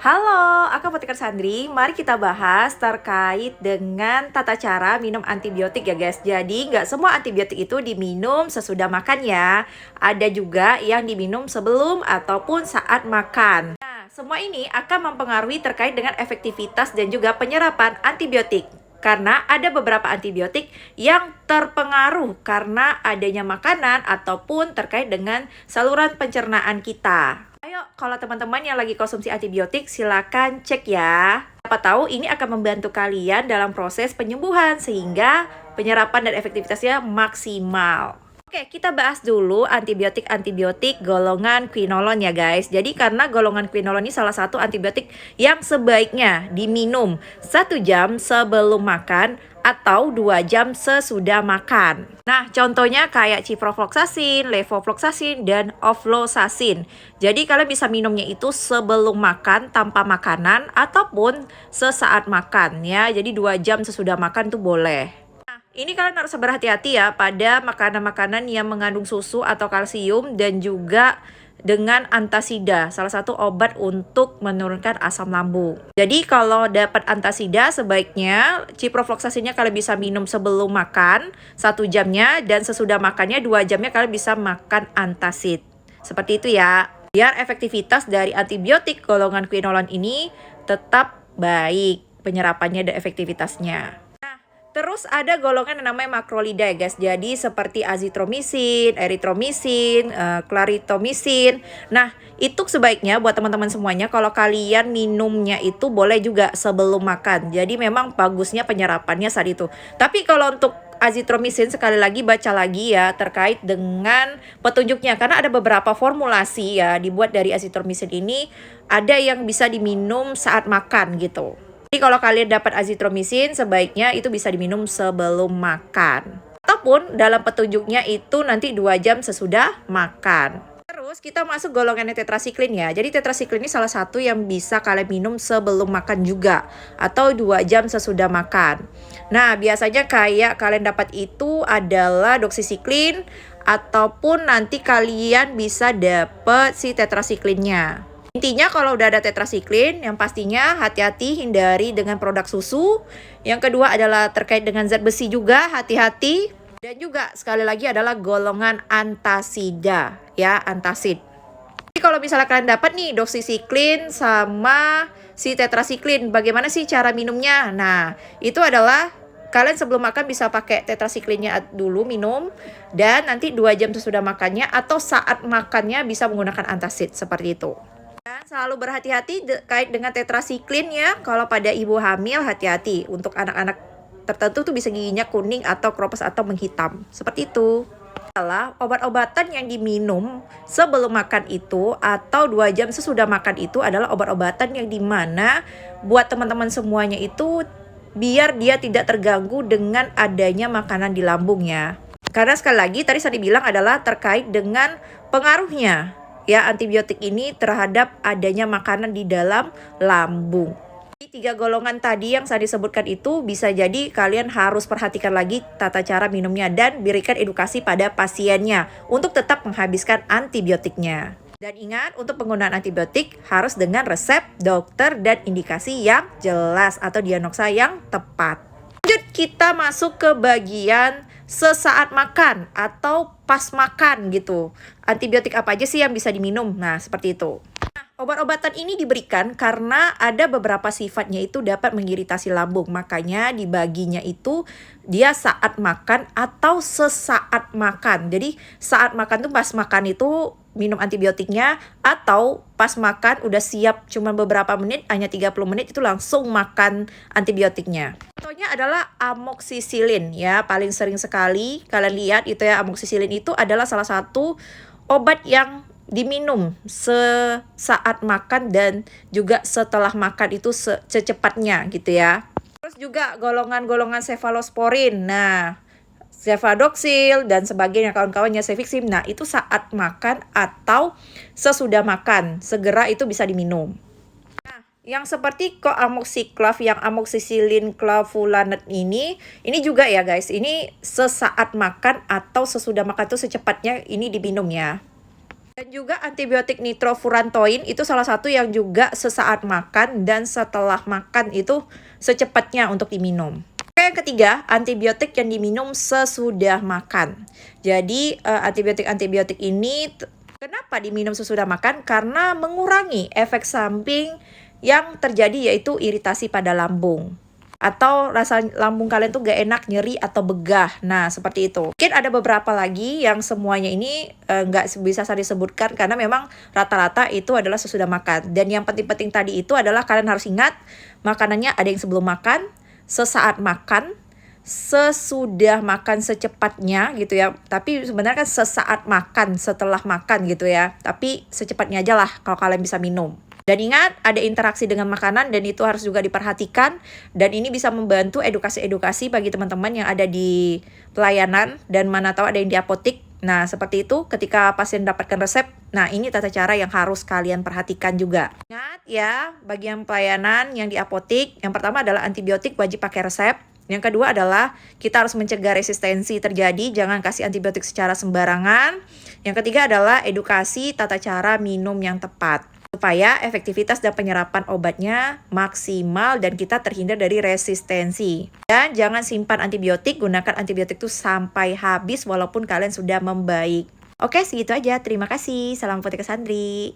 Halo, aku Apoteker Sandri. Mari kita bahas terkait dengan tata cara minum antibiotik ya guys. Jadi nggak semua antibiotik itu diminum sesudah makan ya. Ada juga yang diminum sebelum ataupun saat makan. Nah, semua ini akan mempengaruhi terkait dengan efektivitas dan juga penyerapan antibiotik. Karena ada beberapa antibiotik yang terpengaruh karena adanya makanan ataupun terkait dengan saluran pencernaan kita. Ayo, kalau teman-teman yang lagi konsumsi antibiotik, silakan cek ya. Siapa tahu ini akan membantu kalian dalam proses penyembuhan sehingga penyerapan dan efektivitasnya maksimal. Oke, kita bahas dulu antibiotik-antibiotik golongan quinolone ya guys. Jadi karena golongan quinolone ini salah satu antibiotik yang sebaiknya diminum 1 jam sebelum makan atau 2 jam sesudah makan. Nah, contohnya kayak ciprofloxacin, levofloxacin, dan ofloxacin. Jadi kalian bisa minumnya itu sebelum makan tanpa makanan ataupun sesaat makan ya. Jadi 2 jam sesudah makan tuh boleh. Ini kalian harus berhati-hati ya pada makanan-makanan yang mengandung susu atau kalsium dan juga dengan antasida, salah satu obat untuk menurunkan asam lambung. Jadi kalau dapat antasida sebaiknya ciprofloxacinnya kalian bisa minum sebelum makan 1 jamnya dan sesudah makannya 2 jamnya kalian bisa makan antacid. Seperti itu ya. Biar efektivitas dari antibiotik golongan quinolone ini tetap baik penyerapannya dan efektivitasnya. Terus ada golongan yang namanya makrolida ya guys. Jadi seperti azitromisin, eritromisin, claritomycin. Nah, itu sebaiknya buat teman-teman semuanya kalau kalian minumnya itu boleh juga sebelum makan. Jadi memang bagusnya penyerapannya saat itu. Tapi kalau untuk azitromisin sekali lagi baca lagi ya terkait dengan petunjuknya. Karena ada beberapa formulasi ya dibuat dari azitromisin ini. Ada yang bisa diminum saat makan gitu. Jadi kalau kalian dapat azitromisin sebaiknya itu bisa diminum sebelum makan. Ataupun dalam petunjuknya itu nanti 2 jam sesudah makan. Terus kita masuk golongan tetrasiklin ya. Jadi tetrasiklin ini salah satu yang bisa kalian minum sebelum makan juga. Atau 2 jam sesudah makan. Nah biasanya kayak kalian dapat itu adalah doxycycline. Ataupun nanti kalian bisa dapat si tetrasiklinnya. Intinya kalau udah ada tetrasiklin, yang pastinya hati-hati hindari dengan produk susu. Yang kedua adalah terkait dengan zat besi juga, hati-hati. Dan juga sekali lagi adalah golongan antasida, ya, antacid. Jadi kalau misalnya kalian dapat nih doxycycline sama si tetrasiklin, bagaimana sih cara minumnya? Nah, itu adalah kalian sebelum makan bisa pakai tetrasiklinnya dulu minum. Dan nanti 2 jam sesudah makannya atau saat makannya bisa menggunakan antacid, seperti itu. Dan selalu berhati-hati terkait dengan tetrasiklin ya. Kalau pada ibu hamil hati-hati. Untuk anak-anak tertentu tuh bisa giginya kuning atau kropos atau menghitam. Seperti itu. Adalah obat-obatan yang diminum sebelum makan itu atau 2 jam sesudah makan itu adalah obat-obatan yang dimana buat teman-teman semuanya itu biar dia tidak terganggu dengan adanya makanan di lambung ya. Karena sekali lagi tadi saya bilang adalah terkait dengan pengaruhnya ya antibiotik ini terhadap adanya makanan di dalam lambung. Jadi 3 golongan tadi yang saya disebutkan itu bisa jadi kalian harus perhatikan lagi tata cara minumnya dan berikan edukasi pada pasiennya untuk tetap menghabiskan antibiotiknya. Dan ingat untuk penggunaan antibiotik harus dengan resep dokter dan indikasi yang jelas atau diagnosa yang tepat. Lanjut kita masuk ke bagian sesaat makan atau pas makan gitu. Antibiotik apa aja sih yang bisa diminum? Nah, seperti itu. Nah, obat-obatan ini diberikan karena ada beberapa sifatnya itu dapat mengiritasi lambung. Makanya dibaginya itu dia saat makan atau sesaat makan. Jadi saat makan tuh pas makan itu minum antibiotiknya atau pas makan udah siap cuma beberapa menit, hanya 30 menit itu langsung makan antibiotiknya. Contohnya adalah amoxicillin ya, paling sering sekali kalian lihat itu ya, amoxicillin itu adalah salah satu obat yang diminum sesaat makan dan juga setelah makan itu secepatnya gitu ya. Terus juga golongan-golongan cefalosporin. Nah, cefadoxil dan sebagainya kawan-kawannya cefixim. Nah, itu saat makan atau sesudah makan. Segera itu bisa diminum. Nah, yang seperti coamoxiclav yang amoxicillin clavulanate ini juga ya guys. Ini sesaat makan atau sesudah makan itu secepatnya ini diminum ya. Dan juga antibiotik nitrofurantoin itu salah satu yang juga sesaat makan dan setelah makan itu secepatnya untuk diminum. Oke, yang ketiga, antibiotik yang diminum sesudah makan. Jadi antibiotik-antibiotik ini kenapa diminum sesudah makan? Karena mengurangi efek samping yang terjadi yaitu iritasi pada lambung. Atau rasa lambung kalian tuh gak enak, nyeri, atau begah. Nah, seperti itu. Mungkin ada beberapa lagi yang semuanya ini nggak bisa saya disebutkan karena memang rata-rata itu adalah sesudah makan. Dan yang penting-penting tadi itu adalah kalian harus ingat, makanannya ada yang sebelum makan, sesaat makan, sesudah makan secepatnya gitu ya. Tapi sebenarnya kan sesaat makan, setelah makan gitu ya. Tapi secepatnya aja lah kalau kalian bisa minum. Dan ingat, ada interaksi dengan makanan dan itu harus juga diperhatikan. Dan ini bisa membantu edukasi-edukasi bagi teman-teman yang ada di pelayanan dan mana tahu ada yang di apotik. Nah, seperti itu ketika pasien dapatkan resep. Nah, ini tata cara yang harus kalian perhatikan juga. Ingat ya, bagi yang pelayanan yang di apotik, yang pertama adalah antibiotik wajib pakai resep. Yang kedua adalah kita harus mencegah resistensi terjadi, jangan kasih antibiotik secara sembarangan. Yang ketiga adalah edukasi tata cara minum yang tepat, supaya efektivitas dan penyerapan obatnya maksimal dan kita terhindar dari resistensi. Dan jangan simpan antibiotik, gunakan antibiotik itu sampai habis walaupun kalian sudah membaik. Oke, segitu aja. Terima kasih. Salam Apoteker Sandri.